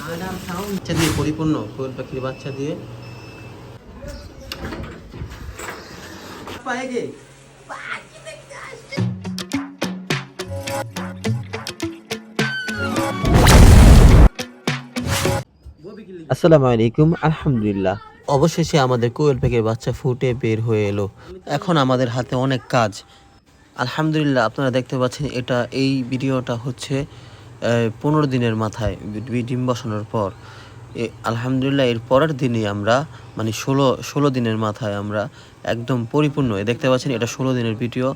বাচ্চা দিয়ে পরিপূর্ণ, কোয়েল পাখির বাচ্চা দিয়ে। আসসালামু আলাইকুম। আলহামদুলিল্লাহ, অবশেষে আমাদের কোয়েল পাখির বাচ্চা ফুটে বের হয়ে এলো। এখন আমাদের হাতে অনেক কাজ। আলহামদুলিল্লাহ, আপনারা দেখতে পাচ্ছেন এই ভিডিওটা হচ্ছে 15 দিনের মাথায় ডিম বসানোর পর। আলহামদুলিল্লাহ, এর পরের দিনই আমরা মানে 16 দিনের মাথায় আমরা একদম পরিপূর্ণ দেখতে পাচ্ছেন। এটা 16 দিনের ভিডিও,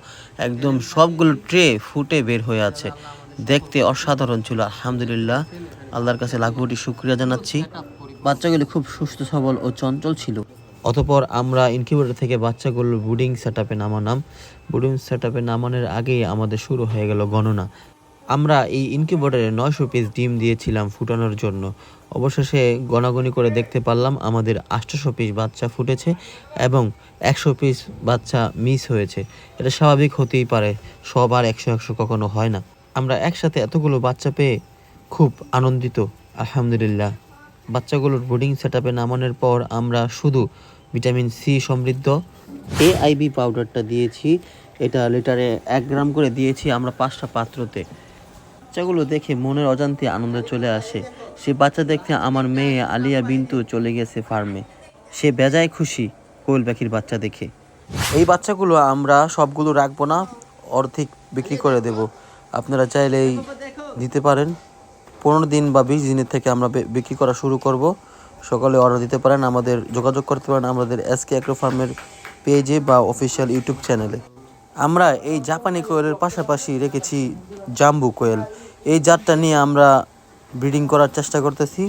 একদম সবগুলো ট্রে ফুটে বের হয়ে আছে। দেখতে অসাধারণ ছিল। আলহামদুলিল্লাহ, আল্লাহর কাছে লাখ কোটি শুকরিয়া জানাচ্ছি। বাচ্চাগুলি খুব সুস্থ সবল ও চঞ্চল ছিল। অতঃপর আমরা ইনকিউবেটর থেকে বাচ্চাগুলোর ব্রুডিং সেটআপে নামালাম। ব্রুডিং সেটআপে নামানোর আগেই আমাদের শুরু হয়ে গেল গণনা। আমরা এই ইনকিউবেটরে 900 পিস ডিম দিয়েছিলাম ফুটানোর জন্য। অবশেষে গণাগণি করে দেখতে পারলাম আমাদের 800 পিস বাচ্চা ফুটেছে এবং 100 পিস বাচ্চা মিস হয়েছে। এটা স্বাভাবিক হতেই পারে, সবার 100 কখনো হয় না। আমরা একসাথে এতগুলো বাচ্চা পেয়ে খুব আনন্দিত। আলহামদুলিল্লাহ, বাচ্চাগুলোর ব্রুডিং সেটআপে নামানোর পর আমরা শুধু ভিটামিন সি সমৃদ্ধ AIB পাউডারটা দিয়েছি। এটা লিটারে 1 গ্রাম করে দিয়েছি আমরা 5টা পাত্রতে। বাচ্চাগুলো দেখে মনের অজান্তে আনন্দ চলে আসে। সে বাচ্চা দেখতে আমার মেয়ে আলিয়া বিন্তু চলে গেছে ফার্মে। সে বেজায় খুশি কোয়েল পাখির বাচ্চা দেখে। এই বাচ্চাগুলো আমরা সবগুলো রাখবো না, অর্ধেক বিক্রি করে দেব। আপনারা চাইলেই দিতে পারেন। 15 দিন বা 20 দিনের থেকে আমরা বিক্রি করা শুরু করব। সকালে অর্ডার দিতে পারেন, আমাদের যোগাযোগ করতে পারেন আমাদের SK অ্যাগ্রো ফার্মের পেজে বা অফিসিয়াল ইউটিউব চ্যানেলে। আমরা এই জাপানি কোয়েলের পাশাপাশি রেখেছি জাম্বু কোয়েল। এই জাতটা নিয়ে আমরা ব্রিডিং করার চেষ্টা করতেছি।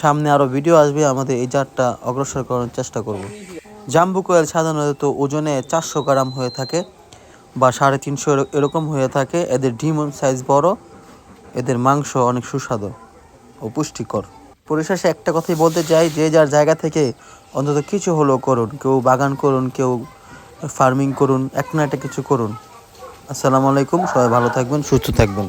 সামনে আরও ভিডিও আসবে, আমাদের এই জাতটা অগ্রসর করার চেষ্টা করব। জাম্বু কোয়েল সাধারণত ওজনে 400 গ্রাম হয়ে থাকে বা 350 এরকম হয়ে থাকে। এদের ডিম সাইজ বড়, এদের মাংস অনেক সুস্বাদু ও পুষ্টিকর। পরিশেষে একটা কথাই বলতে চাই, যে যার জায়গা থেকে অন্তত কিছু হলেও করুন। কেউ বাগান করুন, কেউ ফার্মিং করুন, একটা না একটা কিছু করুন। আসসালামু আলাইকুম, সবাই ভালো থাকবেন, সুস্থ থাকবেন।